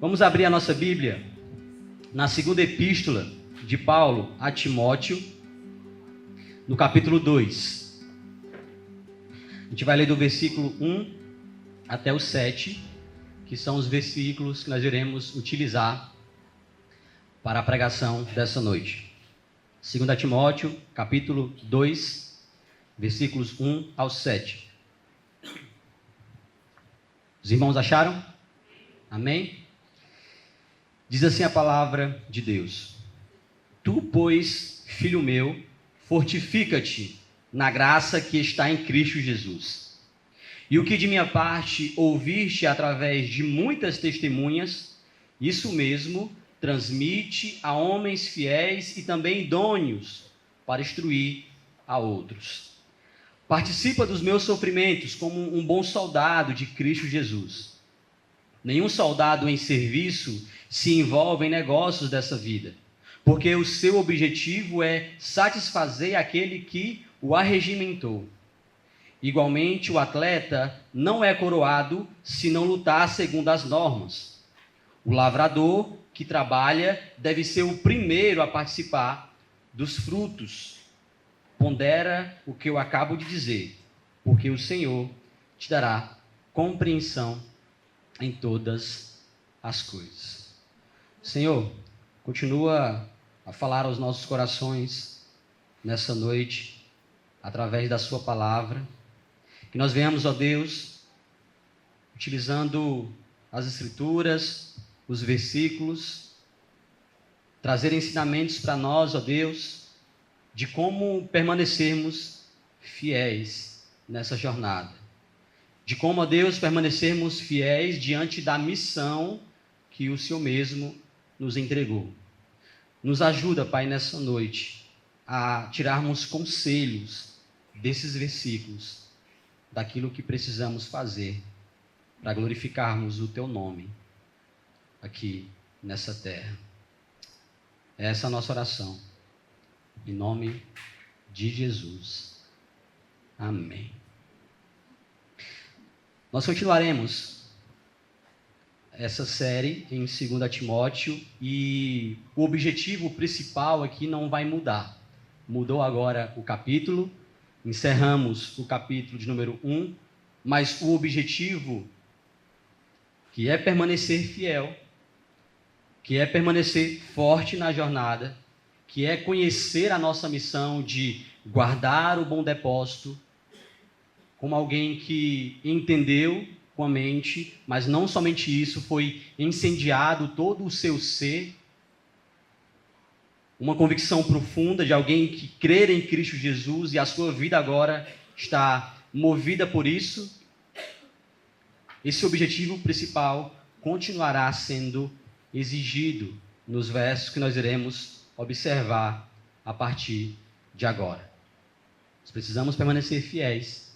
Vamos abrir a nossa Bíblia na segunda epístola de Paulo a Timóteo, no capítulo 2. A gente vai ler do versículo 1 até o 7, que são os versículos que nós iremos utilizar para a pregação dessa noite. 2 Timóteo, capítulo 2, versículos 1 ao 7. Os irmãos acharam? Amém? Diz assim a palavra de Deus: Tu, pois, filho meu, fortifica-te na graça que está em Cristo Jesus. E o que de minha parte ouviste através de muitas testemunhas, isso mesmo transmite a homens fiéis e também idôneos para instruir a outros. Participa dos meus sofrimentos como um bom soldado de Cristo Jesus. Nenhum soldado em serviço se envolve em negócios dessa vida, porque o seu objetivo é satisfazer aquele que o arregimentou. Igualmente, o atleta não é coroado se não lutar segundo as normas. O lavrador que trabalha deve ser o primeiro a participar dos frutos. Pondera o que eu acabo de dizer, porque o Senhor te dará compreensão em todas as coisas. Senhor, continua a falar aos nossos corações nessa noite, através da sua palavra, que nós venhamos, ó Deus, utilizando as escrituras, os versículos, trazer ensinamentos para nós, ó Deus, de como permanecermos fiéis nessa jornada. De como, ó Deus, permanecermos fiéis diante da missão que o Senhor mesmo nos entregou. Nos ajuda, Pai, nessa noite, a tirarmos conselhos desses versículos, daquilo que precisamos fazer para glorificarmos o Teu nome aqui nessa terra. Essa é a nossa oração. Em nome de Jesus. Amém. Nós continuaremos essa série em 2 Timóteo e o objetivo principal aqui não vai mudar. Mudou agora o capítulo, encerramos o capítulo de número 1, mas o objetivo, que é permanecer fiel, que é permanecer forte na jornada, que é conhecer a nossa missão de guardar o bom depósito, como alguém que entendeu com a mente, mas não somente isso, foi incendiado todo o seu ser, uma convicção profunda de alguém que crê em Cristo Jesus e a sua vida agora está movida por isso. Esse objetivo principal continuará sendo exigido nos versos que nós iremos observar a partir de agora. Nós precisamos permanecer fiéis,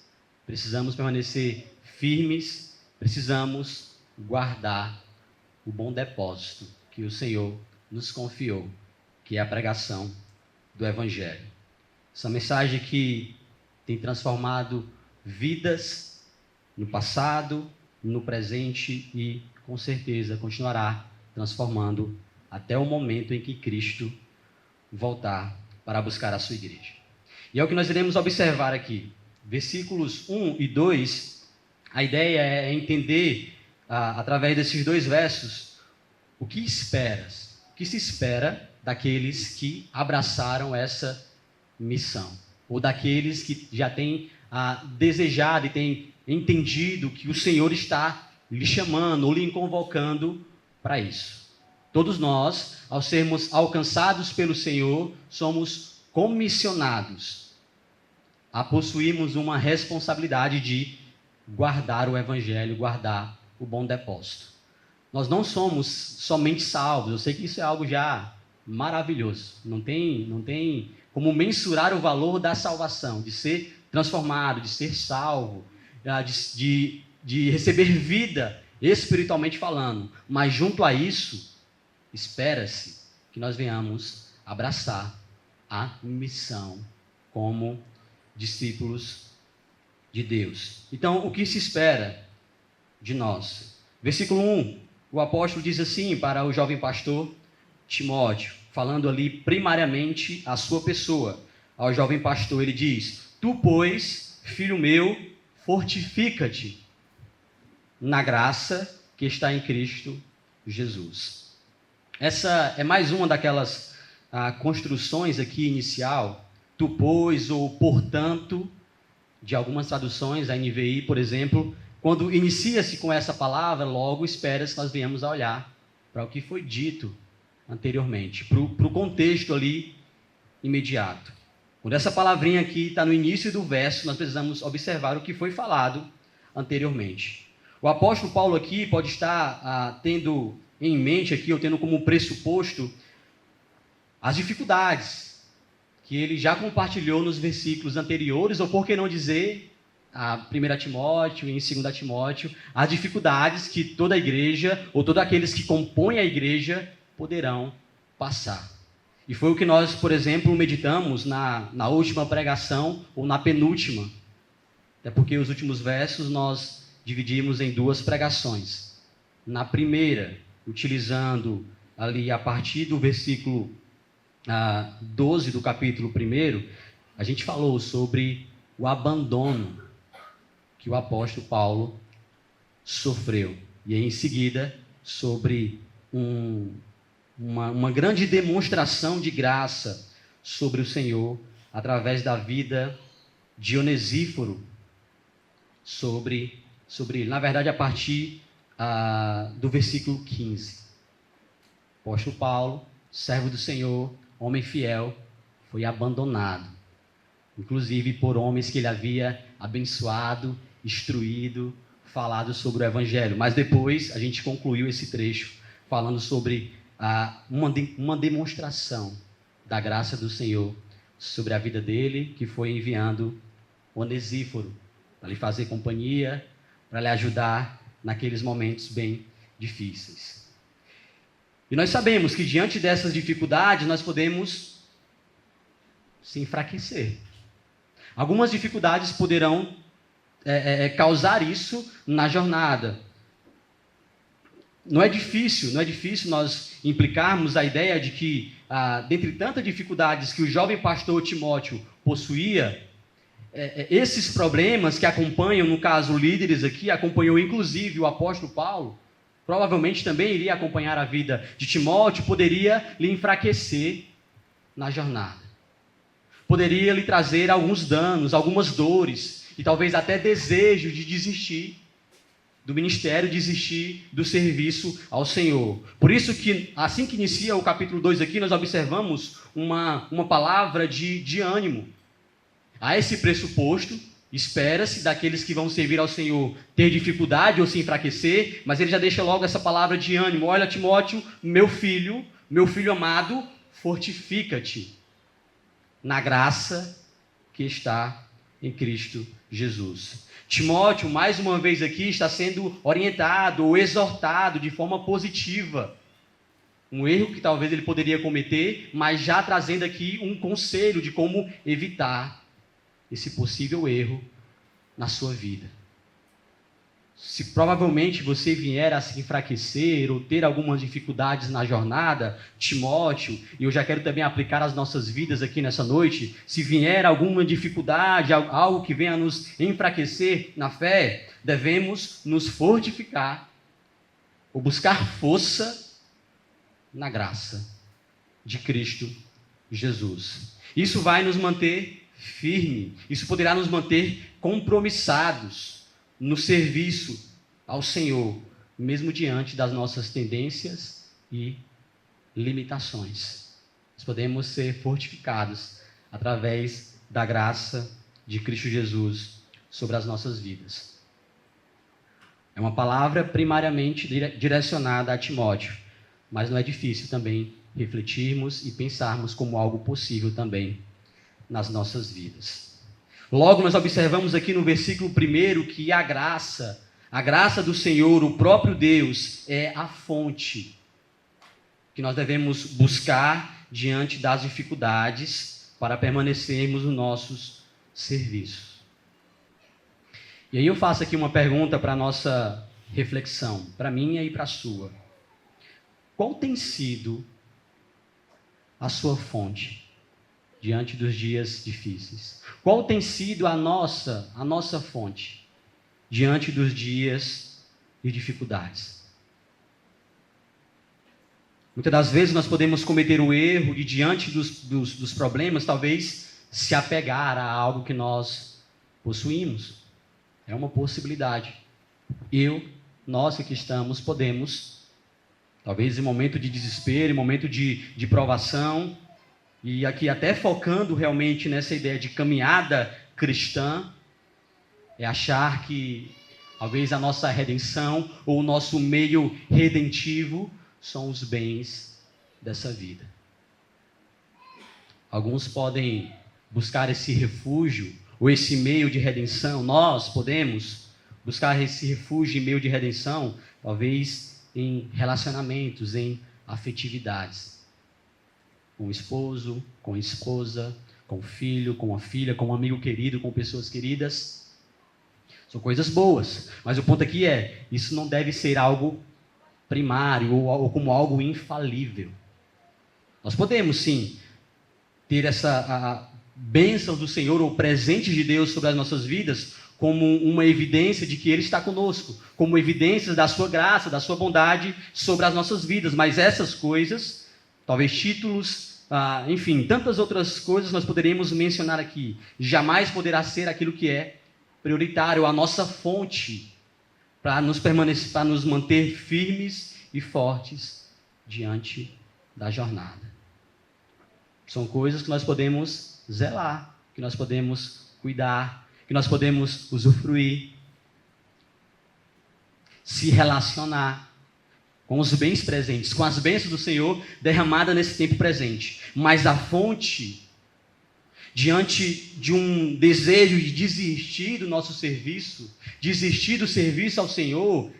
precisamos permanecer firmes, precisamos guardar o bom depósito que o Senhor nos confiou, que é a pregação do Evangelho. Essa mensagem que tem transformado vidas no passado, no presente e, com certeza, continuará transformando até o momento em que Cristo voltar para buscar a sua igreja. E é o que nós iremos observar aqui. Versículos 1 e 2, a ideia é entender, através desses dois versos, o que esperas, o que se espera daqueles que abraçaram essa missão, ou daqueles que já têm desejado e têm entendido que o Senhor está lhe chamando ou lhe convocando para isso. Todos nós, ao sermos alcançados pelo Senhor, somos comissionados a possuirmos uma responsabilidade de guardar o Evangelho, guardar o bom depósito. Nós não somos somente salvos, eu sei que isso é algo já maravilhoso, não tem como mensurar o valor da salvação, de ser transformado, de ser salvo, de receber vida espiritualmente falando, mas junto a isso, espera-se que nós venhamos abraçar a missão como discípulos de Deus. Então, o que se espera de nós? Versículo 1. o apóstolo diz assim para o jovem pastor Timóteo, falando ali primariamente a sua pessoa. Ao jovem pastor ele diz: tu, pois, filho meu, fortifica-te na graça que está em Cristo Jesus. Essa é mais uma daquelas construções aqui inicial, tu, pois, ou portanto, de algumas traduções, a NVI, por exemplo, quando inicia-se com essa palavra, logo espera-se que nós venhamos a olhar para o que foi dito anteriormente, para o contexto ali imediato. Quando essa palavrinha aqui está no início do verso, nós precisamos observar o que foi falado anteriormente. O apóstolo Paulo aqui pode estar tendo em mente aqui, ou tendo como pressuposto, as dificuldades que ele já compartilhou nos versículos anteriores, ou por que não dizer, a 1 Timóteo e em 2 Timóteo, as dificuldades que toda a igreja, ou todos aqueles que compõem a igreja, poderão passar. E foi o que nós, por exemplo, meditamos na última pregação, ou na penúltima. Até porque os últimos versos nós dividimos em duas pregações. Na primeira, utilizando ali a partir do versículo 12 do capítulo 1, a gente falou sobre o abandono que o apóstolo Paulo sofreu. E em seguida, sobre uma grande demonstração de graça sobre o Senhor, através da vida de Onesíforo, sobre ele. Na verdade, a partir do versículo 15. O apóstolo Paulo, servo do Senhor, homem fiel, foi abandonado, inclusive por homens que ele havia abençoado, instruído, falado sobre o Evangelho. Mas depois a gente concluiu esse trecho falando sobre uma demonstração da graça do Senhor sobre a vida dele, que foi enviando Onesíforo para lhe fazer companhia, para lhe ajudar naqueles momentos bem difíceis. E nós sabemos que diante dessas dificuldades nós podemos se enfraquecer. Algumas dificuldades poderão causar isso na jornada. Não é difícil nós implicarmos a ideia de que, dentre tantas dificuldades que o jovem pastor Timóteo possuía, esses problemas que acompanham, no caso, líderes aqui, acompanhou inclusive o apóstolo Paulo, provavelmente também iria acompanhar a vida de Timóteo, poderia lhe enfraquecer na jornada. Poderia lhe trazer alguns danos, algumas dores, e talvez até desejo de desistir do ministério, desistir do serviço ao Senhor. Por isso que, assim que inicia o capítulo 2 aqui, nós observamos uma palavra de ânimo. Há esse pressuposto, espera-se daqueles que vão servir ao Senhor ter dificuldade ou se enfraquecer, mas ele já deixa logo essa palavra de ânimo. Olha, Timóteo, meu filho amado, fortifica-te na graça que está em Cristo Jesus. Timóteo, mais uma vez aqui, está sendo orientado ou exortado de forma positiva. Um erro que talvez ele poderia cometer, mas já trazendo aqui um conselho de como evitar esse possível erro na sua vida. Se provavelmente você vier a se enfraquecer ou ter algumas dificuldades na jornada, Timóteo, e eu já quero também aplicar às nossas vidas aqui nessa noite, se vier alguma dificuldade, algo que venha a nos enfraquecer na fé, devemos nos fortificar ou buscar força na graça de Cristo Jesus. Isso vai nos manter firme, isso poderá nos manter compromissados no serviço ao Senhor, mesmo diante das nossas tendências e limitações. Nós podemos ser fortificados através da graça de Cristo Jesus sobre as nossas vidas. É uma palavra primariamente direcionada a Timóteo, mas não é difícil também refletirmos e pensarmos como algo possível também nas nossas vidas. Logo, nós observamos aqui no versículo 1 que a graça do Senhor, o próprio Deus, é a fonte que nós devemos buscar diante das dificuldades para permanecermos nos nossos serviços. E aí eu faço aqui uma pergunta para a nossa reflexão, para a minha e para a sua. qual tem sido a sua fonte diante dos dias difíceis? Qual tem sido a nossa fonte diante dos dias de dificuldades? Muitas das vezes nós podemos cometer o erro de, diante dos problemas, talvez se apegar a algo que nós possuímos. É uma possibilidade. Nós que estamos, podemos, talvez em momento de desespero, em momento de provação, e aqui até focando realmente nessa ideia de caminhada cristã, é achar que talvez a nossa redenção ou o nosso meio redentivo são os bens dessa vida. Alguns podem buscar esse refúgio ou esse meio de redenção. Nós podemos buscar esse refúgio e meio de redenção, talvez em relacionamentos, em afetividades. Com o esposo, com a esposa, com o filho, com a filha, com um amigo querido, com pessoas queridas. São coisas boas, mas o ponto aqui é, isso não deve ser algo primário ou como algo infalível. Nós podemos sim ter essa bênção do Senhor ou presente de Deus sobre as nossas vidas como uma evidência de que Ele está conosco, como evidências da sua graça, da sua bondade sobre as nossas vidas, mas essas coisas, talvez títulos, enfim, tantas outras coisas nós poderíamos mencionar aqui, jamais poderá ser aquilo que é prioritário, a nossa fonte para nos manter firmes e fortes diante da jornada. São coisas que nós podemos zelar, que nós podemos cuidar, que nós podemos usufruir, se relacionar com os bens presentes, com as bênçãos do Senhor derramadas nesse tempo presente. Mas a fonte, diante de um desejo de desistir do nosso serviço, desistir do serviço ao Senhor,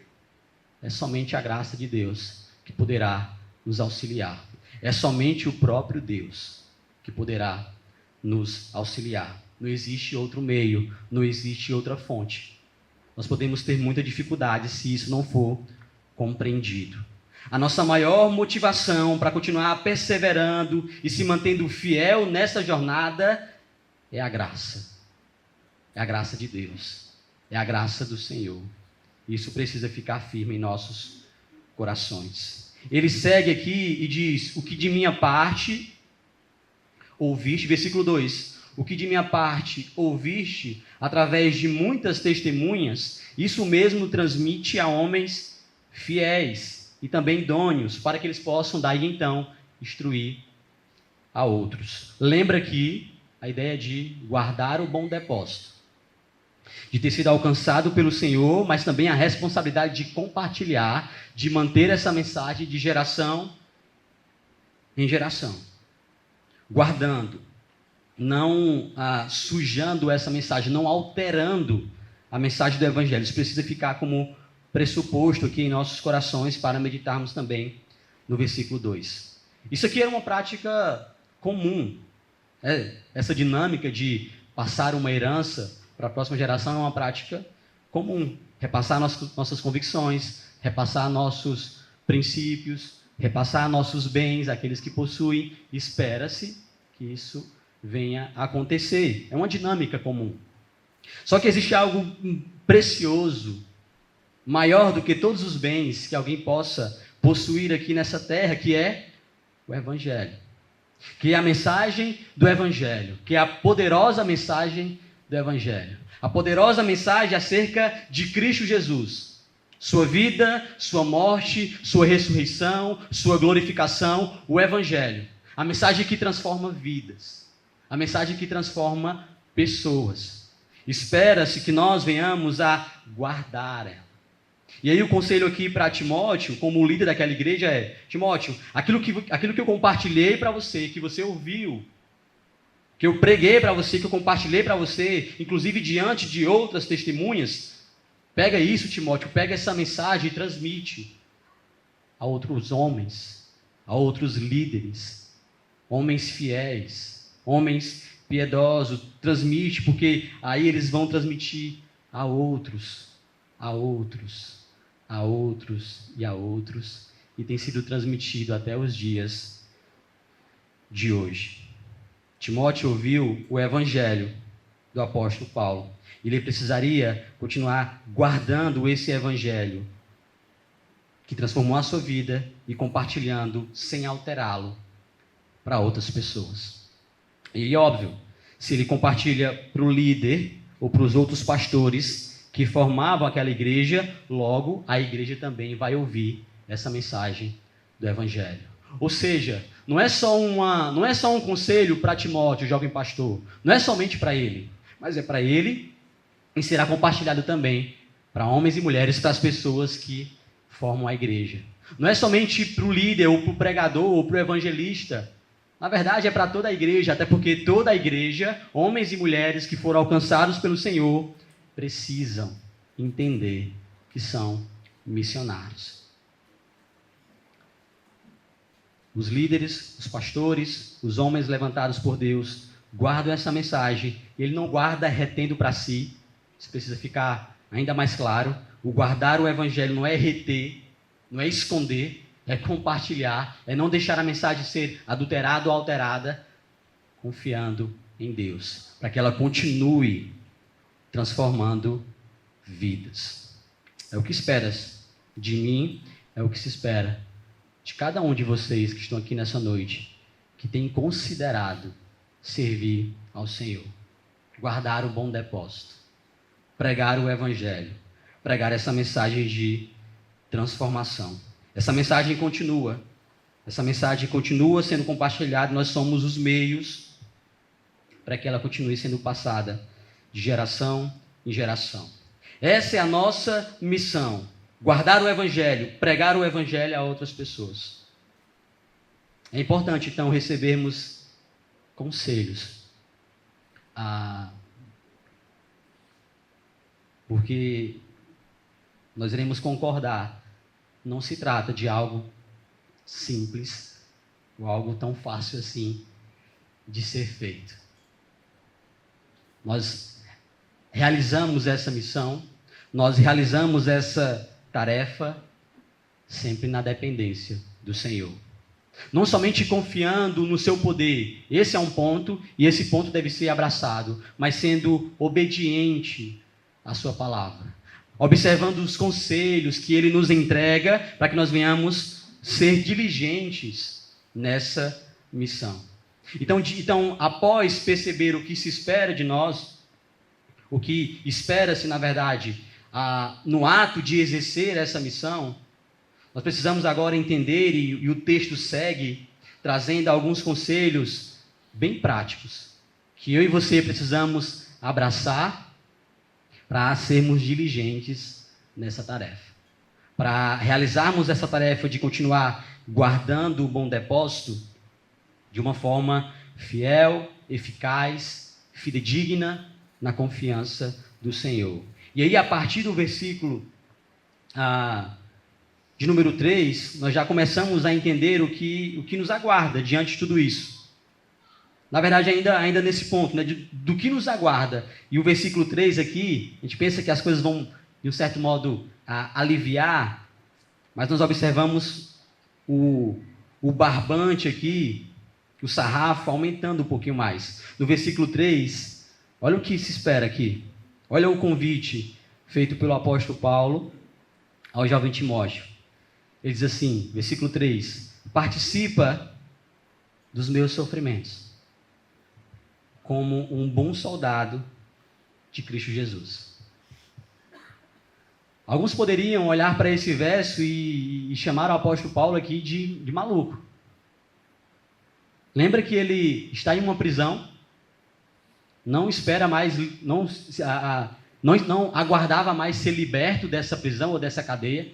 é somente a graça de Deus que poderá nos auxiliar. É somente o próprio Deus que poderá nos auxiliar. Não existe outro meio, não existe outra fonte. Nós podemos ter muita dificuldade se isso não for compreendido. A nossa maior motivação para continuar perseverando e se mantendo fiel nessa jornada é a graça. É a graça de Deus. É a graça do Senhor. Isso precisa ficar firme em nossos corações. Ele segue aqui e diz: o que de minha parte ouviste, versículo 2, o que de minha parte ouviste através de muitas testemunhas, isso mesmo transmite a homens fiéis e também idôneos, para que eles possam daí então instruir a outros. Lembra aqui a ideia de guardar o bom depósito, de ter sido alcançado pelo Senhor, mas também a responsabilidade de compartilhar, de manter essa mensagem de geração em geração, guardando, não sujando essa mensagem, não alterando a mensagem do Evangelho. Isso precisa ficar como pressuposto aqui em nossos corações para meditarmos também no versículo 2. Isso aqui era uma prática comum. Essa dinâmica de passar uma herança para a próxima geração é uma prática comum. Repassar nossas convicções, repassar nossos princípios, repassar nossos bens àqueles que possuem. Espera-se que isso venha a acontecer. É uma dinâmica comum. Só que existe algo precioso, maior do que todos os bens que alguém possa possuir aqui nessa terra, que é o Evangelho. Que é a mensagem do Evangelho, que é a poderosa mensagem do Evangelho. A poderosa mensagem acerca de Cristo Jesus. Sua vida, sua morte, sua ressurreição, sua glorificação, o Evangelho. A mensagem que transforma vidas. A mensagem que transforma pessoas. Espera-se que nós venhamos a guardar ela. E aí o conselho aqui para Timóteo, como líder daquela igreja, é: Timóteo, aquilo que eu compartilhei para você, que você ouviu, que eu preguei para você, que eu compartilhei para você, inclusive diante de outras testemunhas, pega isso, Timóteo, pega essa mensagem e transmite a outros homens, a outros líderes, homens fiéis, homens piedosos, transmite, porque aí eles vão transmitir a outros, a outros, a outros e a outros, e tem sido transmitido até os dias de hoje. Timóteo ouviu o evangelho do apóstolo Paulo. Ele precisaria continuar guardando esse evangelho que transformou a sua vida e compartilhando sem alterá-lo para outras pessoas. E óbvio, se ele compartilha para o líder ou para os outros pastores que formavam aquela igreja, logo a igreja também vai ouvir essa mensagem do evangelho. Ou seja, não é só um conselho para Timóteo, o jovem pastor, não é somente para ele, mas é para ele e será compartilhado também para homens e mulheres, para as pessoas que formam a igreja. Não é somente para o líder, ou para o pregador, ou para o evangelista. Na verdade, é para toda a igreja, até porque toda a igreja, homens e mulheres que foram alcançados pelo Senhor, precisam entender que são missionários. Os líderes, os pastores, os homens levantados por Deus, guardam essa mensagem. Ele não guarda retendo para si. Isso precisa ficar ainda mais claro. O guardar o evangelho não é reter, não é esconder, é compartilhar, é não deixar a mensagem ser adulterada ou alterada, confiando em Deus, para que ela continue transformando vidas. É o que esperas de mim, é o que se espera de cada um de vocês que estão aqui nessa noite, que tem considerado servir ao Senhor, guardar o bom depósito, pregar o evangelho, pregar essa mensagem de transformação. Essa mensagem continua sendo compartilhada, nós somos os meios para que ela continue sendo passada de geração em geração. Essa é a nossa missão, guardar o evangelho, pregar o evangelho a outras pessoas. É importante, então, recebermos conselhos, porque nós iremos concordar, não se trata de algo simples, ou algo tão fácil assim de ser feito. Nós realizamos essa missão, nós realizamos essa tarefa sempre na dependência do Senhor. Não somente confiando no seu poder, esse é um ponto, e esse ponto deve ser abraçado, mas sendo obediente à sua palavra. Observando os conselhos que ele nos entrega para que nós venhamos ser diligentes nessa missão. Então, após perceber o que se espera de nós, o que espera-se, na verdade, no ato de exercer essa missão, nós precisamos agora entender, e o texto segue, trazendo alguns conselhos bem práticos, que eu e você precisamos abraçar para sermos diligentes nessa tarefa. Para realizarmos essa tarefa de continuar guardando o bom depósito de uma forma fiel, eficaz, fidedigna, na confiança do Senhor. E aí, a partir do versículo de número 3, nós já começamos a entender o que nos aguarda diante de tudo isso. Na verdade, ainda nesse ponto, né, do que nos aguarda. E o versículo 3 aqui, a gente pensa que as coisas vão, de um certo modo, aliviar, mas nós observamos o barbante aqui, o sarrafo aumentando um pouquinho mais. No versículo 3, olha o que se espera aqui. Olha o convite feito pelo apóstolo Paulo ao jovem Timóteo. Ele diz assim, versículo 3, participa dos meus sofrimentos, como um bom soldado de Cristo Jesus. Alguns poderiam olhar para esse verso e chamar o apóstolo Paulo aqui de maluco. Lembra que ele está em uma prisão, não espera mais, não aguardava mais ser liberto dessa prisão ou dessa cadeia.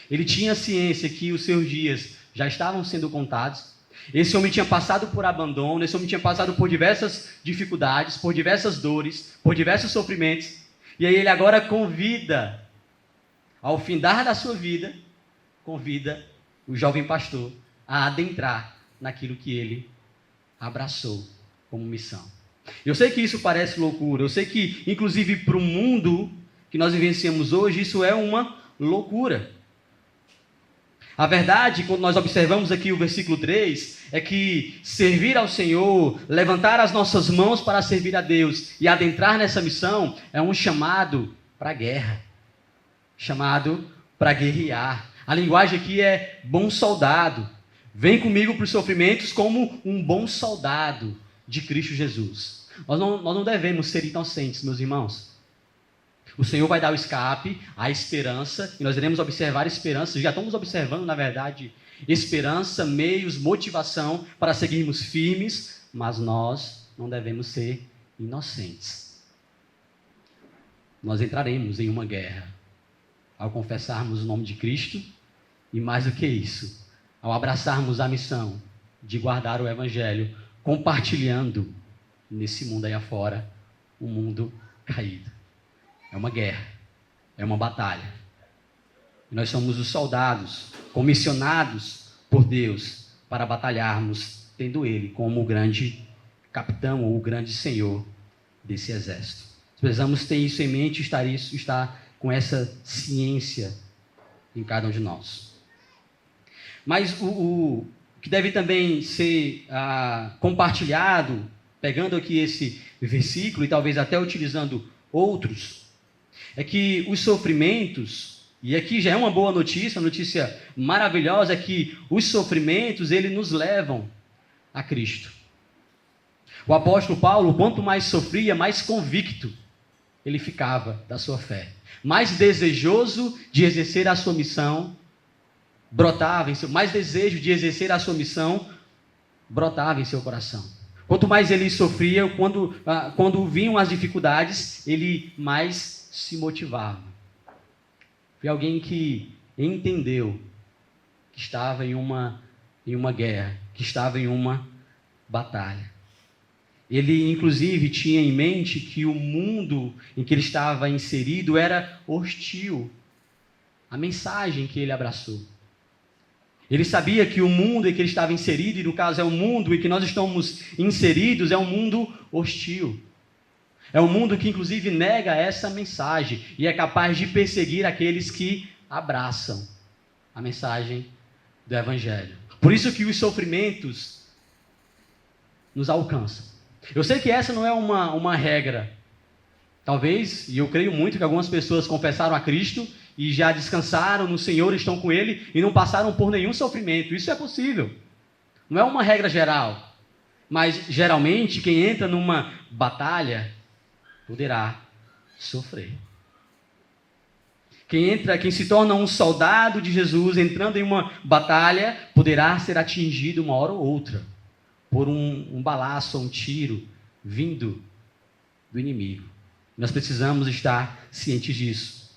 Ele tinha ciência que os seus dias já estavam sendo contados. Esse homem tinha passado por abandono, esse homem tinha passado por diversas dificuldades, por diversas dores, por diversos sofrimentos. E aí ele agora convida, ao findar da sua vida, convida o jovem pastor a adentrar naquilo que ele abraçou como missão. Eu sei que isso parece loucura, eu sei que, inclusive, para o mundo que nós vivenciamos hoje, isso é uma loucura. A verdade, quando nós observamos aqui o versículo 3, é que servir ao Senhor, levantar as nossas mãos para servir a Deus e adentrar nessa missão é um chamado para a guerra, chamado para guerrear. A linguagem aqui é bom soldado. Vem comigo para os sofrimentos como um bom soldado de Cristo Jesus. Nós não devemos ser inocentes, meus irmãos. O Senhor vai dar o escape, a esperança, e nós iremos observar esperança, já estamos observando, na verdade, esperança, meios, motivação para seguirmos firmes, mas nós não devemos ser inocentes. Nós entraremos em uma guerra ao confessarmos o nome de Cristo e, mais do que isso, ao abraçarmos a missão de guardar o Evangelho, compartilhando nesse mundo aí afora, um mundo caído. É uma guerra, é uma batalha. E nós somos os soldados comissionados por Deus para batalharmos, tendo Ele como o grande capitão ou o grande senhor desse exército. Precisamos ter isso em mente e estar com essa ciência em cada um de nós. Mas o que deve também ser compartilhado, pegando aqui esse versículo e talvez até utilizando outros, é que os sofrimentos, e aqui já é uma boa notícia, uma notícia maravilhosa, é que os sofrimentos, eles nos levam a Cristo. O apóstolo Paulo, quanto mais sofria, mais convicto ele ficava da sua fé. Mais desejoso de exercer a sua missão, brotava em seu, mais desejo de exercer a sua missão, brotava em seu coração. Quanto mais ele sofria, quando vinham as dificuldades, ele mais se motivava. Foi alguém que entendeu que estava em uma guerra, que estava em uma batalha. Ele, inclusive, tinha em mente que o mundo em que ele estava inserido era hostil à mensagem que ele abraçou. Ele sabia que o mundo em que ele estava inserido, e no caso é o mundo em que nós estamos inseridos, é um mundo hostil. É um mundo que, inclusive, nega essa mensagem e é capaz de perseguir aqueles que abraçam a mensagem do Evangelho. Por isso que os sofrimentos nos alcançam. Eu sei que essa não é uma regra. Talvez, e eu creio muito que algumas pessoas confessaram a Cristo e já descansaram no Senhor, estão com Ele e não passaram por nenhum sofrimento. Isso é possível. Não é uma regra geral. Mas, geralmente, quem entra numa batalha poderá sofrer. Quem se torna um soldado de Jesus, entrando em uma batalha, poderá ser atingido uma hora ou outra por um balaço ou um tiro vindo do inimigo. Nós precisamos estar cientes disso.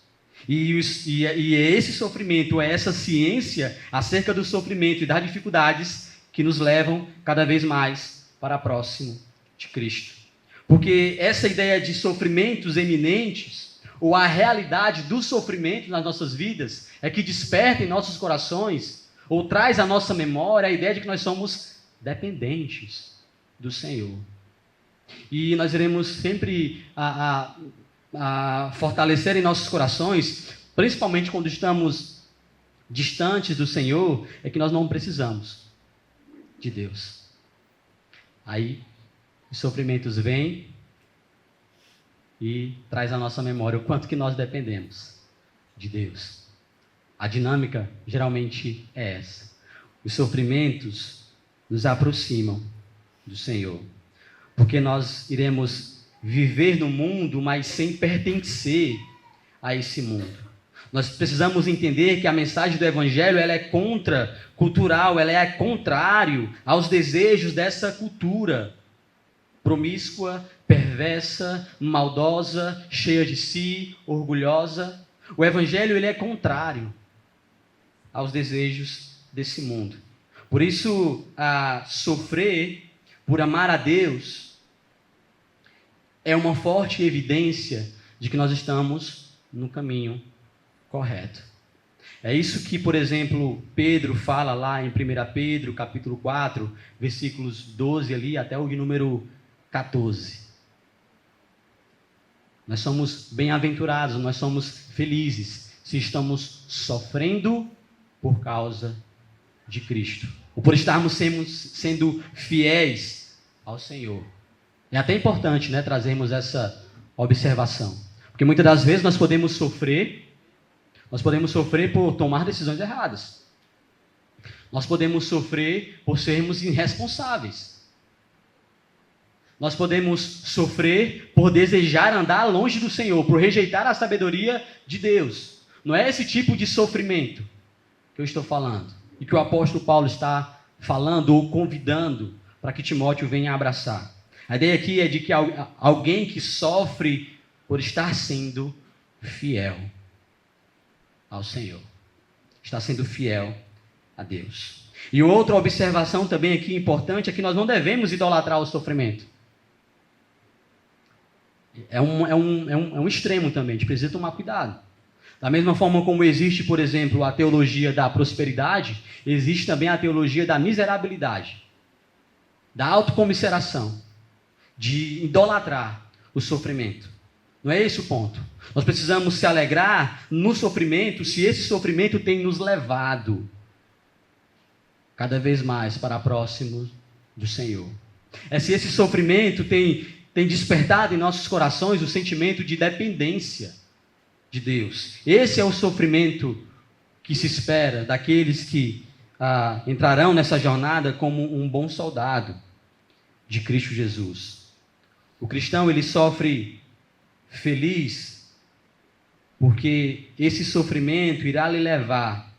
E é esse sofrimento, é essa ciência acerca do sofrimento e das dificuldades que nos levam cada vez mais para próximo de Cristo. Porque essa ideia de sofrimentos eminentes, ou a realidade do sofrimento nas nossas vidas, é que desperta em nossos corações, ou traz à nossa memória a ideia de que nós somos dependentes do Senhor. E nós iremos sempre fortalecer em nossos corações, principalmente quando estamos distantes do Senhor, é que nós não precisamos de Deus. Aí, os sofrimentos vêm e traz à nossa memória o quanto que nós dependemos de Deus. A dinâmica geralmente é essa. Os sofrimentos nos aproximam do Senhor, porque nós iremos viver no mundo, mas sem pertencer a esse mundo. Nós precisamos entender que a mensagem do Evangelho ela é contracultural, ela é contrário aos desejos dessa cultura promíscua, perversa, maldosa, cheia de si, orgulhosa. O Evangelho ele é contrário aos desejos desse mundo. Por isso, sofrer por amar a Deus é uma forte evidência de que nós estamos no caminho correto. É isso que, por exemplo, Pedro fala lá em 1 Pedro, capítulo 4, versículos 12 ali até o número 14. Nós somos bem-aventurados, nós somos felizes se estamos sofrendo por causa de Cristo, ou por estarmos sendo fiéis ao Senhor. É até importante, né, trazermos essa observação, porque muitas das vezes nós podemos sofrer por tomar decisões erradas. Nós podemos sofrer por sermos irresponsáveis. Nós podemos sofrer por desejar andar longe do Senhor, por rejeitar a sabedoria de Deus. Não é esse tipo de sofrimento que eu estou falando, e que o apóstolo Paulo está falando ou convidando para que Timóteo venha abraçar. A ideia aqui é de que alguém que sofre por estar sendo fiel ao Senhor, está sendo fiel a Deus. E outra observação também aqui importante é que nós não devemos idolatrar o sofrimento. É um extremo também, a gente precisa tomar cuidado. Da mesma forma como existe, por exemplo, a teologia da prosperidade, existe também a teologia da miserabilidade, da autocomiseração, de idolatrar o sofrimento. Não é esse o ponto. Nós precisamos se alegrar no sofrimento, se esse sofrimento tem nos levado cada vez mais para próximo do Senhor. É se esse sofrimento tem despertado em nossos corações o sentimento de dependência de Deus. Esse é o sofrimento que se espera daqueles que entrarão nessa jornada como um bom soldado de Cristo Jesus. O cristão, ele sofre feliz porque esse sofrimento irá lhe levar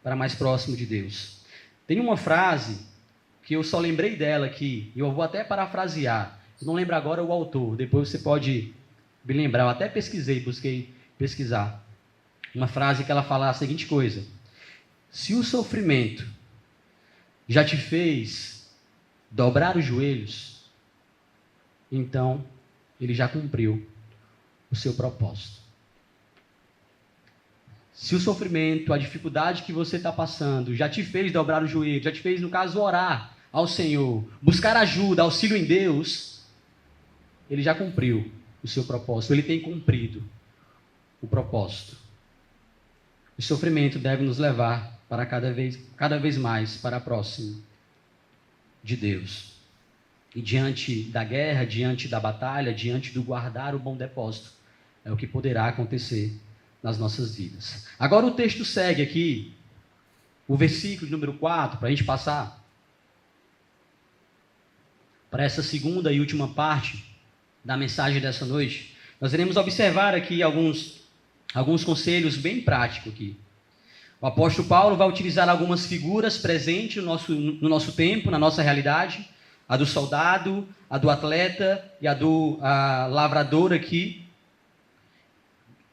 para mais próximo de Deus. Tem uma frase que eu só lembrei dela aqui, e eu vou até parafrasear. Eu não lembro agora o autor, depois você pode me lembrar. Eu até busquei pesquisar. Uma frase que ela fala a seguinte coisa: se o sofrimento já te fez dobrar os joelhos, então ele já cumpriu o seu propósito. Se o sofrimento, a dificuldade que você está passando, já te fez dobrar o joelho, já te fez, no caso, orar ao Senhor, buscar ajuda, auxílio em Deus, ele já cumpriu o seu propósito, ele tem cumprido o propósito. O sofrimento deve nos levar para cada vez mais para próximo de Deus. E diante da guerra, diante da batalha, diante do guardar o bom depósito, é o que poderá acontecer nas nossas vidas. Agora o texto segue aqui, o versículo número 4, para a gente passar para essa segunda e última parte da mensagem dessa noite. Nós iremos observar aqui alguns conselhos bem práticos aqui. O apóstolo Paulo vai utilizar algumas figuras presentes no nosso tempo, na nossa realidade, a do soldado, a do atleta e a do lavrador aqui,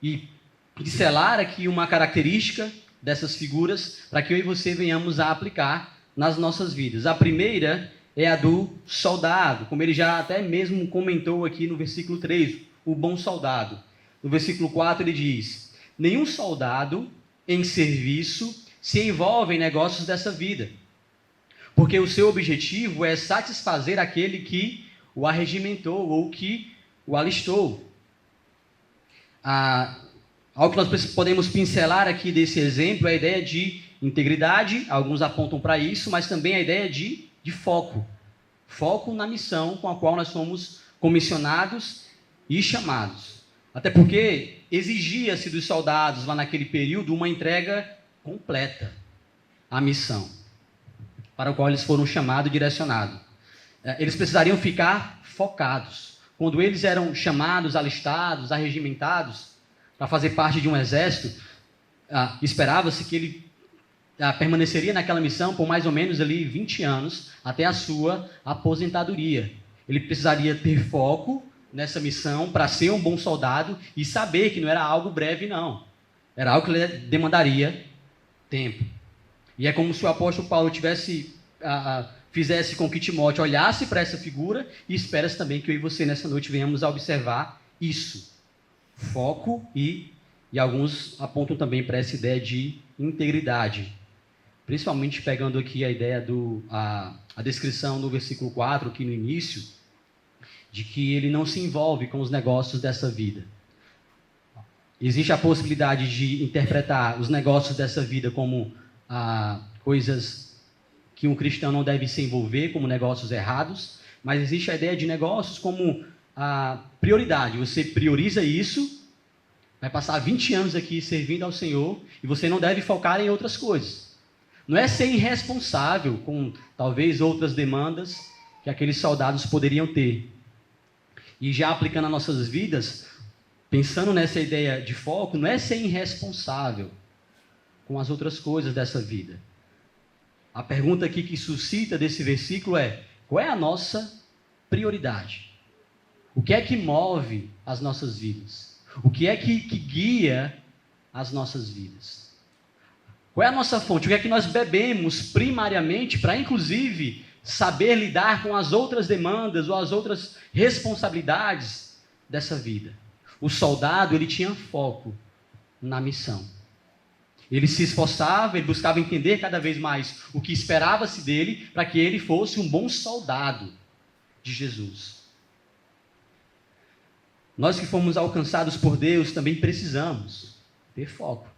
e pincelar aqui uma característica dessas figuras para que eu e você venhamos a aplicar nas nossas vidas. A primeira é a do soldado, como ele já até mesmo comentou aqui no versículo 3, o bom soldado. No versículo 4 ele diz: nenhum soldado em serviço se envolve em negócios dessa vida, porque o seu objetivo é satisfazer aquele que o arregimentou ou que o alistou. Algo que nós podemos pincelar aqui desse exemplo é a ideia de integridade, alguns apontam para isso, mas também a ideia de foco. Foco na missão com a qual nós fomos comissionados e chamados. Até porque exigia-se dos soldados lá naquele período uma entrega completa à missão para a qual eles foram chamados e direcionados. Eles precisariam ficar focados. Quando eles eram chamados, alistados, arregimentados para fazer parte de um exército, esperava-se que ele permaneceria naquela missão por mais ou menos ali 20 anos, até a sua aposentadoria. Ele precisaria ter foco nessa missão para ser um bom soldado e saber que não era algo breve, não. Era algo que demandaria tempo. E é como se o apóstolo Paulo fizesse com que Timóteo olhasse para essa figura, e espera-se também que eu e você nessa noite venhamos a observar isso. Foco e alguns apontam também para essa ideia de integridade. Principalmente pegando aqui a ideia a descrição no versículo 4, aqui no início, de que ele não se envolve com os negócios dessa vida. Existe a possibilidade de interpretar os negócios dessa vida como coisas que um cristão não deve se envolver, como negócios errados, mas existe a ideia de negócios como a prioridade. Você prioriza isso, vai passar 20 anos aqui servindo ao Senhor, e você não deve focar em outras coisas. Não é ser irresponsável com talvez outras demandas que aqueles soldados poderiam ter. E já aplicando nas nossas vidas, pensando nessa ideia de foco, não é ser irresponsável com as outras coisas dessa vida. A pergunta aqui que suscita desse versículo é: qual é a nossa prioridade? O que é que move as nossas vidas? O que é que guia as nossas vidas? Qual é a nossa fonte? O que é que nós bebemos primariamente para, inclusive, saber lidar com as outras demandas ou as outras responsabilidades dessa vida? O soldado, ele tinha foco na missão. Ele se esforçava, ele buscava entender cada vez mais o que esperava-se dele para que ele fosse um bom soldado de Jesus. Nós que fomos alcançados por Deus também precisamos ter foco.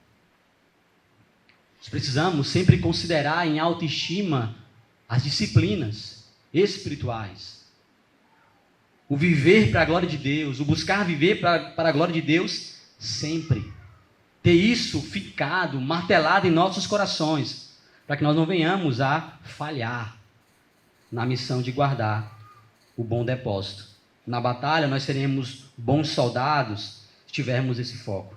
Nós precisamos sempre considerar em autoestima as disciplinas espirituais. O viver para a glória de Deus, o buscar viver para a glória de Deus sempre. Ter isso ficado, martelado em nossos corações, para que nós não venhamos a falhar na missão de guardar o bom depósito. Na batalha nós seremos bons soldados se tivermos esse foco.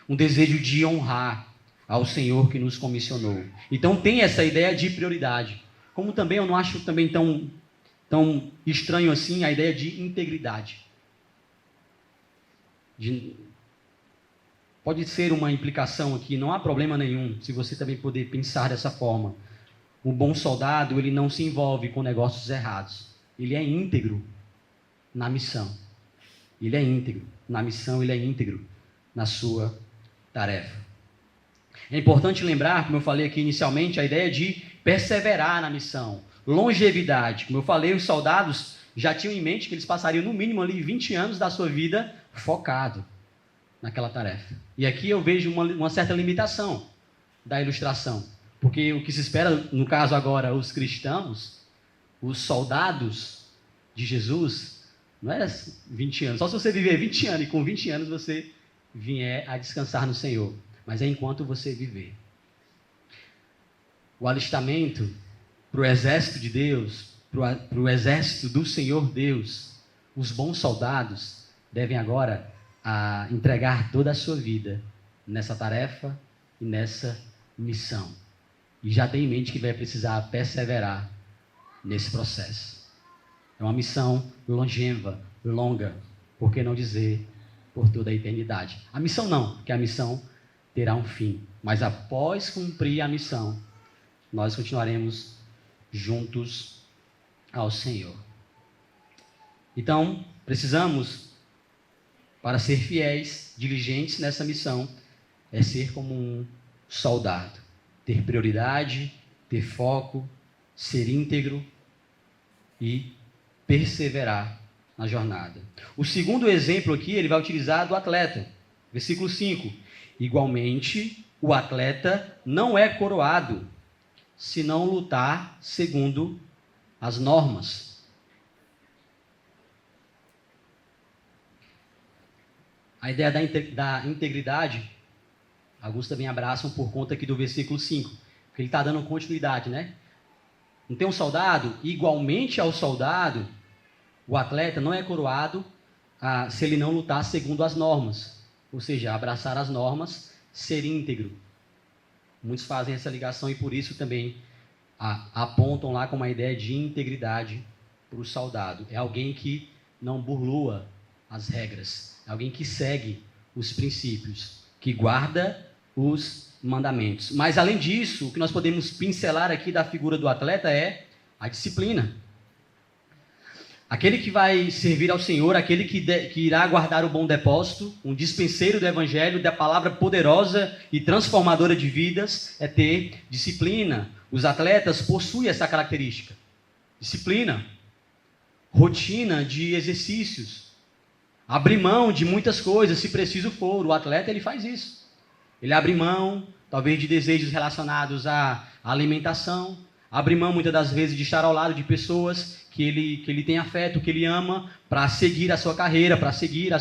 Um desejo de honrar ao Senhor que nos comissionou. Então tem essa ideia de prioridade. Como também eu não acho também tão estranho assim a ideia de integridade. Pode ser uma implicação aqui, não há problema nenhum se você também poder pensar dessa forma. O bom soldado, ele não se envolve com negócios errados. Ele é íntegro na missão. Ele é íntegro na missão, ele é íntegro na sua tarefa. É importante lembrar, como eu falei aqui inicialmente, a ideia de perseverar na missão. Longevidade. Como eu falei, os soldados já tinham em mente que eles passariam no mínimo ali 20 anos da sua vida focado naquela tarefa. E aqui eu vejo uma certa limitação da ilustração. Porque o que se espera, no caso agora, os cristãos, os soldados de Jesus, não é 20 anos. Só se você viver 20 anos e com 20 anos você vier a descansar no Senhor. Mas é enquanto você viver. O alistamento para o exército de Deus, para o exército do Senhor Deus, os bons soldados devem agora entregar toda a sua vida nessa tarefa e nessa missão. E já tem em mente que vai precisar perseverar nesse processo. É uma missão longeva, longa, por que não dizer por toda a eternidade. A missão não, porque a missão terá um fim. Mas após cumprir a missão, nós continuaremos juntos ao Senhor. Então, precisamos, para ser fiéis, diligentes nessa missão, é ser como um soldado. Ter prioridade, ter foco, ser íntegro e perseverar na jornada. O segundo exemplo aqui, ele vai utilizar do atleta. Versículo 5. Igualmente, o atleta não é coroado se não lutar segundo as normas. A ideia da integridade, alguns também abraçam por conta aqui do versículo 5, porque ele está dando continuidade, né? Não tem um soldado? Igualmente ao soldado, o atleta não é coroado se ele não lutar segundo as normas. Ou seja, abraçar as normas, ser íntegro. Muitos fazem essa ligação e por isso também apontam lá com uma ideia de integridade para o soldado. É alguém que não burlua as regras. É alguém que segue os princípios, que guarda os mandamentos. Mas além disso, o que nós podemos pincelar aqui da figura do atleta é a disciplina. Aquele que vai servir ao Senhor, aquele que irá guardar o bom depósito, um dispenseiro do Evangelho, da palavra poderosa e transformadora de vidas, é ter disciplina. Os atletas possuem essa característica. Disciplina, rotina de exercícios, abrir mão de muitas coisas, se preciso for. O atleta, ele faz isso. Ele abre mão talvez de desejos relacionados à alimentação, abrir mão muitas das vezes de estar ao lado de pessoas que ele tem afeto, que ele ama, para seguir a sua carreira, para seguir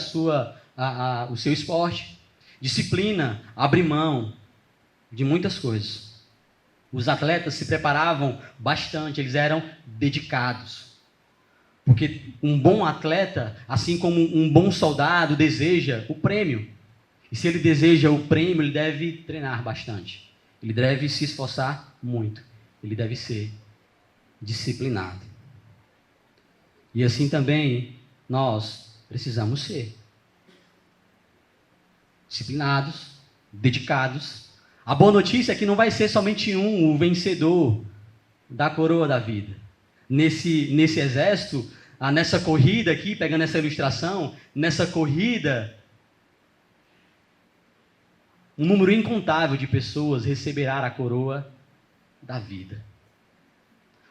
o seu esporte. Disciplina, abrir mão de muitas coisas. Os atletas se preparavam bastante, eles eram dedicados. Porque um bom atleta, assim como um bom soldado, deseja o prêmio. E se ele deseja o prêmio, ele deve treinar bastante. Ele deve se esforçar muito. Ele deve ser disciplinado. E assim também nós precisamos ser disciplinados, dedicados. A boa notícia é que não vai ser somente o vencedor da coroa da vida. Nesse exército, nessa corrida aqui, pegando essa ilustração, nessa corrida, um número incontável de pessoas receberá a coroa da vida.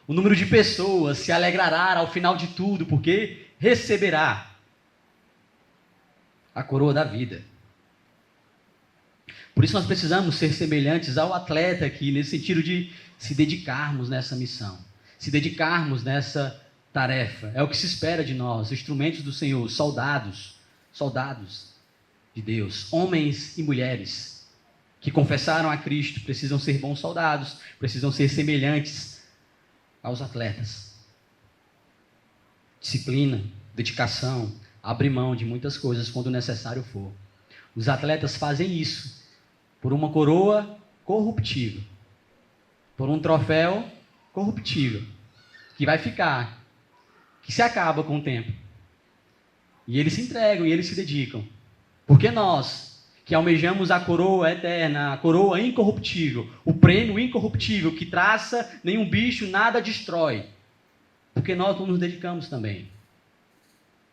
O número de pessoas se alegrará ao final de tudo, porque receberá a coroa da vida. Por isso nós precisamos ser semelhantes ao atleta aqui, nesse sentido de se dedicarmos nessa missão, se dedicarmos nessa tarefa. É o que se espera de nós, instrumentos do Senhor, soldados de Deus, homens e mulheres que confessaram a Cristo, precisam ser bons soldados, precisam ser semelhantes aos atletas. Disciplina, dedicação, abrir mão de muitas coisas quando necessário for. Os atletas fazem isso por uma coroa corruptível, por um troféu corruptível, que vai ficar, que se acaba com o tempo. E eles se entregam e eles se dedicam. Porque nós, que almejamos a coroa eterna, a coroa incorruptível, o prêmio incorruptível, que traça nenhum bicho, nada destrói. Porque nós nos dedicamos também.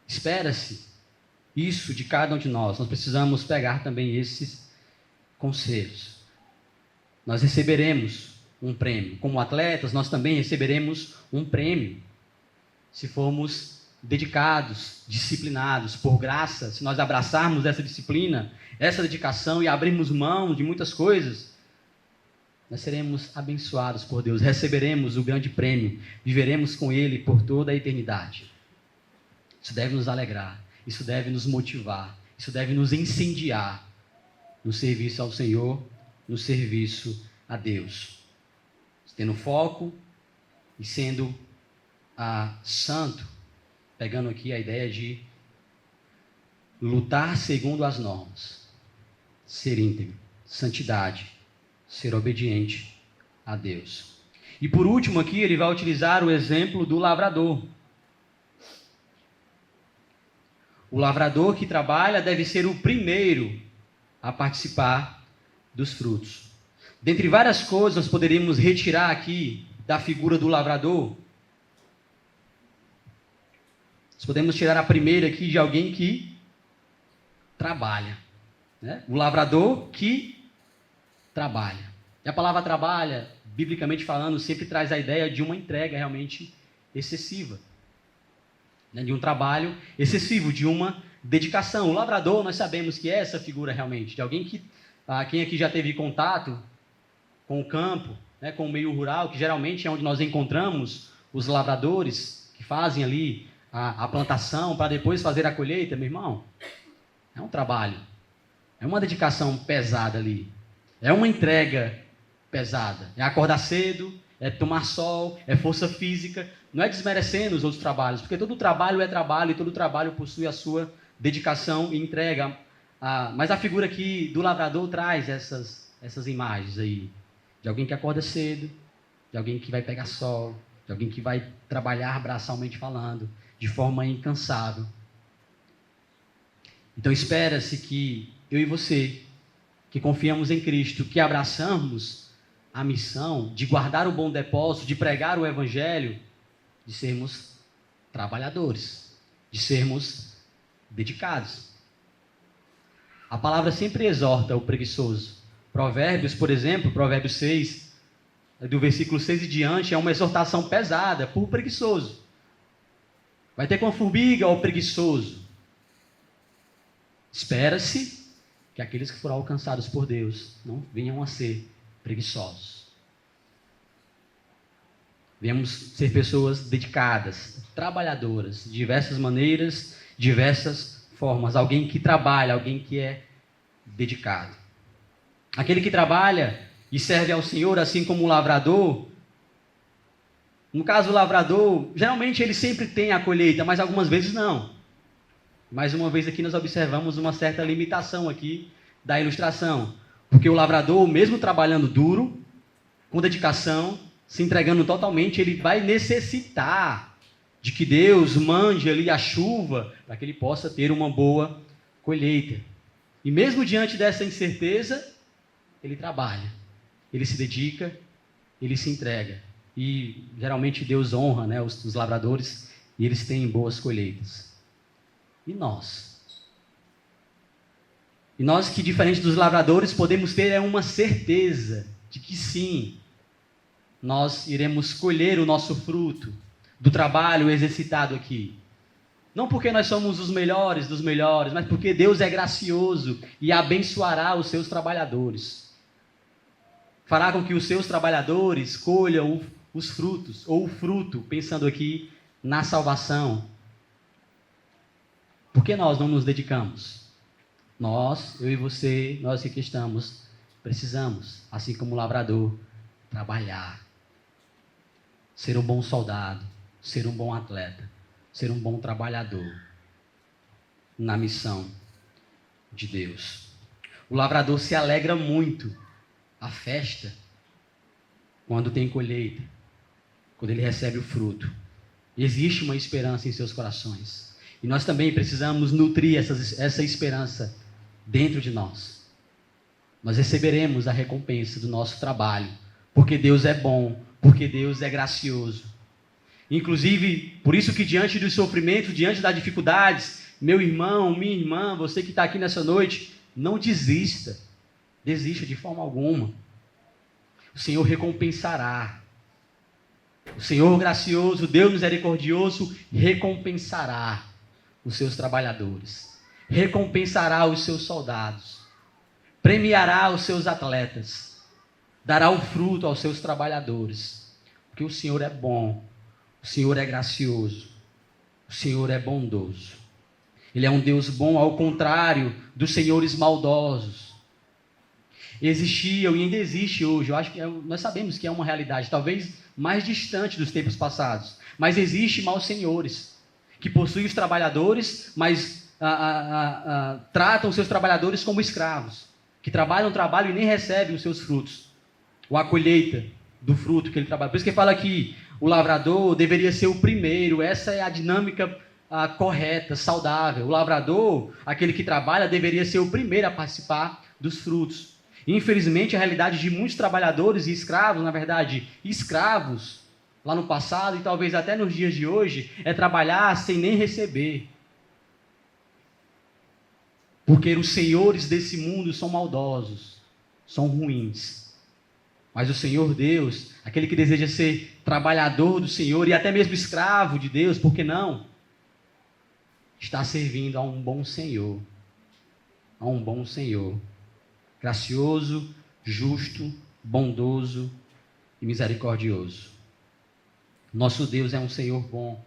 Espera-se isso de cada um de nós. Nós precisamos pegar também esses conselhos. Nós receberemos um prêmio. Como atletas, nós também receberemos um prêmio. Se formos dedicados, disciplinados, por graça, se nós abraçarmos essa disciplina, essa dedicação e abrirmos mão de muitas coisas, nós seremos abençoados por Deus, receberemos o grande prêmio, viveremos com Ele por toda a eternidade. Isso deve nos alegrar, isso deve nos motivar, isso deve nos incendiar no serviço ao Senhor, no serviço a Deus. Tendo foco e sendo santo, pegando aqui a ideia de lutar segundo as normas, ser íntegro, santidade, ser obediente a Deus. E por último aqui ele vai utilizar o exemplo do lavrador. O lavrador que trabalha deve ser o primeiro a participar dos frutos. Dentre várias coisas, nós poderíamos retirar aqui da figura do lavrador. Nós podemos tirar a primeira aqui de alguém que trabalha. Né? O lavrador que trabalha. E a palavra trabalha, biblicamente falando, sempre traz a ideia de uma entrega realmente excessiva. Né? De um trabalho excessivo, de uma dedicação. O lavrador, nós sabemos que é essa figura realmente, de alguém que, quem aqui já teve contato com o campo, né, com o meio rural, que geralmente é onde nós encontramos os lavradores que fazem ali a plantação para depois fazer a colheita, meu irmão, é um trabalho, é uma dedicação pesada ali, é uma entrega pesada, é acordar cedo, é tomar sol, é força física, não é desmerecendo os outros trabalhos, porque todo trabalho é trabalho e todo trabalho possui a sua dedicação e entrega, mas a figura aqui do lavrador traz essas imagens aí, de alguém que acorda cedo, de alguém que vai pegar sol, de alguém que vai trabalhar braçalmente falando, de forma incansável. Então espera-se que eu e você, que confiamos em Cristo, que abraçamos a missão de guardar o bom depósito, de pregar o Evangelho, de sermos trabalhadores, de sermos dedicados. A palavra sempre exorta o preguiçoso. Provérbios, por exemplo, Provérbios 6, do versículo 6 e diante, é uma exortação pesada por preguiçoso. Vai ter com a formiga ou preguiçoso. Espera-se que aqueles que foram alcançados por Deus não venham a ser preguiçosos. Venhamos ser pessoas dedicadas, trabalhadoras, de diversas maneiras, diversas formas. Alguém que trabalha, alguém que é dedicado. Aquele que trabalha e serve ao Senhor, assim como o lavrador. No caso, o lavrador, geralmente ele sempre tem a colheita, mas algumas vezes não. Mais uma vez aqui nós observamos uma certa limitação aqui da ilustração. Porque o lavrador, mesmo trabalhando duro, com dedicação, se entregando totalmente, ele vai necessitar de que Deus mande ali a chuva para que ele possa ter uma boa colheita. E mesmo diante dessa incerteza, ele trabalha, ele se dedica, ele se entrega. E geralmente Deus honra, né, os lavradores e eles têm boas colheitas. E nós? E nós que, diferente dos lavradores, podemos ter uma certeza de que sim, nós iremos colher o nosso fruto do trabalho exercitado aqui. Não porque nós somos os melhores dos melhores, mas porque Deus é gracioso e abençoará os seus trabalhadores. Fará com que os seus trabalhadores colham os frutos, ou o fruto, pensando aqui na salvação. Por que nós não nos dedicamos? Nós, eu e você, nós que aqui estamos, precisamos, assim como o lavrador, trabalhar. Ser um bom soldado, ser um bom atleta, ser um bom trabalhador na missão de Deus. O lavrador se alegra muito, a festa, quando tem colheita, quando ele recebe o fruto. Existe uma esperança em seus corações. E nós também precisamos nutrir essa esperança dentro de nós. Nós receberemos a recompensa do nosso trabalho, porque Deus é bom, porque Deus é gracioso. Inclusive, por isso que diante do sofrimento, diante das dificuldades, meu irmão, minha irmã, você que está aqui nessa noite, não desista. Desista de forma alguma. O Senhor recompensará. O Senhor gracioso, Deus misericordioso, recompensará os seus trabalhadores. Recompensará os seus soldados. Premiará os seus atletas. Dará o fruto aos seus trabalhadores. Porque o Senhor é bom. O Senhor é gracioso. O Senhor é bondoso. Ele é um Deus bom, ao contrário dos senhores maldosos. Existia e ainda existe hoje, eu acho que nós sabemos que é uma realidade, talvez mais distante dos tempos passados, mas existe maus senhores, que possuem os trabalhadores, mas tratam os seus trabalhadores como escravos, que trabalham e nem recebem os seus frutos, ou a colheita do fruto que ele trabalha. Por isso que ele fala que o lavrador deveria ser o primeiro, essa é a dinâmica correta, saudável. O lavrador, aquele que trabalha, deveria ser o primeiro a participar dos frutos. Infelizmente, a realidade de muitos trabalhadores e escravos, na verdade, escravos, lá no passado e talvez até nos dias de hoje, é trabalhar sem nem receber. Porque os senhores desse mundo são maldosos, são ruins. Mas o Senhor Deus, aquele que deseja ser trabalhador do Senhor e até mesmo escravo de Deus, por que não? Está servindo a um bom Senhor. A um bom Senhor. Gracioso, justo, bondoso e misericordioso. Nosso Deus é um Senhor bom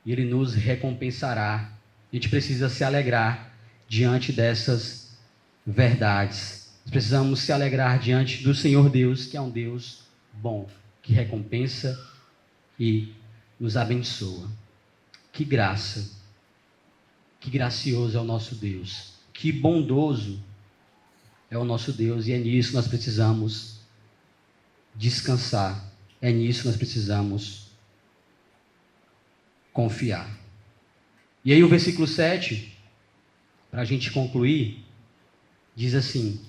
e Ele nos recompensará. A gente precisa se alegrar diante dessas verdades. Nós precisamos se alegrar diante do Senhor Deus, que é um Deus bom, que recompensa e nos abençoa. Que graça, que gracioso é o nosso Deus, que bondoso é o nosso Deus, e é nisso que nós precisamos descansar, é nisso que nós precisamos confiar. E aí o versículo 7, para a gente concluir, diz assim: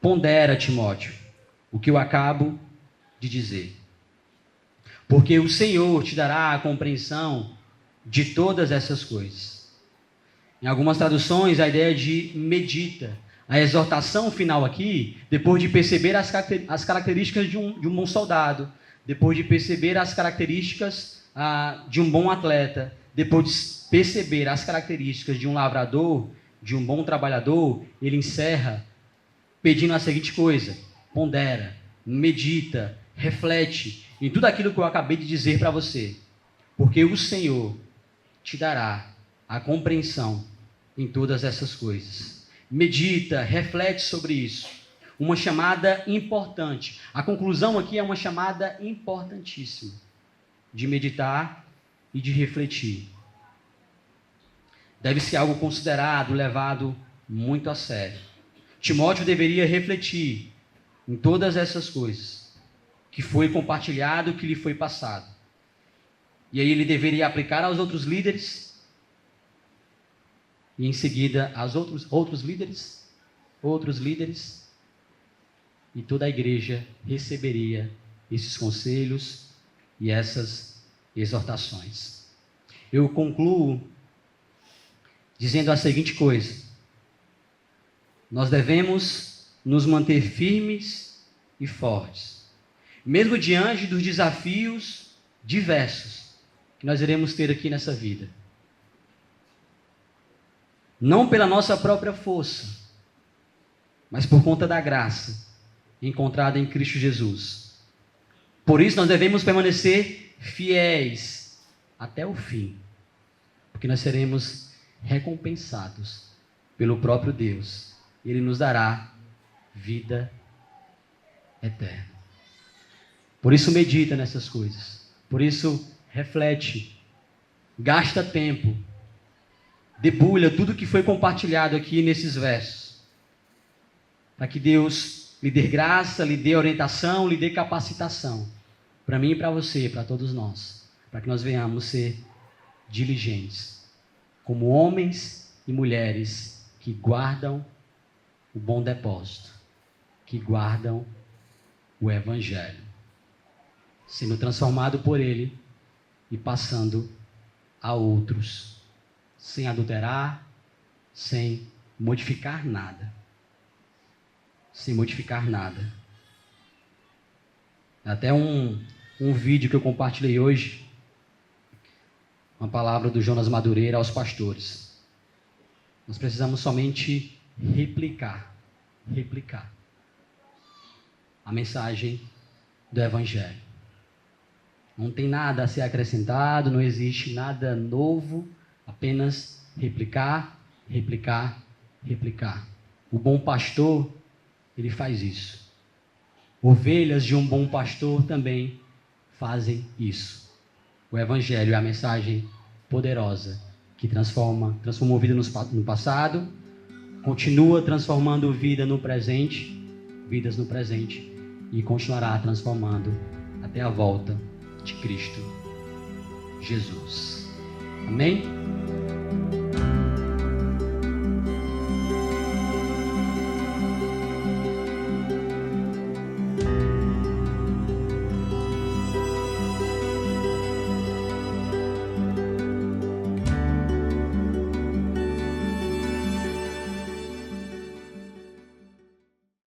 pondera, Timóteo, o que eu acabo de dizer, porque o Senhor te dará a compreensão de todas essas coisas. Em algumas traduções, a ideia de medita. A exortação final aqui, depois de perceber as características de um bom soldado, depois de perceber as características de um bom atleta, depois de perceber as características de um lavrador, de um bom trabalhador, ele encerra pedindo a seguinte coisa: pondera, medita, reflete em tudo aquilo que eu acabei de dizer para você, porque o Senhor te dará a compreensão em todas essas coisas. Medita, reflete sobre isso. Uma chamada importante. A conclusão aqui é uma chamada importantíssima de meditar e de refletir. Deve ser algo considerado, levado muito a sério. Timóteo deveria refletir em todas essas coisas que foi compartilhado, que lhe foi passado. E aí ele deveria aplicar aos outros líderes, e em seguida aos outros líderes, e toda a igreja receberia esses conselhos e essas exortações. Eu concluo dizendo a seguinte coisa: nós devemos nos manter firmes e fortes, mesmo diante dos desafios diversos que nós iremos ter aqui nessa vida. Não pela nossa própria força, mas por conta da graça encontrada em Cristo Jesus. Por isso nós devemos permanecer fiéis até o fim, porque nós seremos recompensados pelo próprio Deus. Ele nos dará vida eterna. Por isso medita nessas coisas. Por isso reflete. Gasta tempo. Debulha tudo que foi compartilhado aqui nesses versos. Para que Deus lhe dê graça, lhe dê orientação, lhe dê capacitação. Para mim e para você, para todos nós. Para que nós venhamos ser diligentes. Como homens e mulheres que guardam o bom depósito. Que guardam o Evangelho. Sendo transformado por Ele e passando a outros. Sem adulterar, sem modificar nada. Sem modificar nada. Até um vídeo que eu compartilhei hoje, uma palavra do Jonas Madureira aos pastores. Nós precisamos somente replicar a mensagem do Evangelho. Não tem nada a ser acrescentado, não existe nada novo, apenas replicar. O bom pastor, ele faz isso. Ovelhas de um bom pastor também fazem isso. O Evangelho é a mensagem poderosa que transformou vida no passado, continua transformando vidas no presente e continuará transformando até a volta de Cristo Jesus. Amém?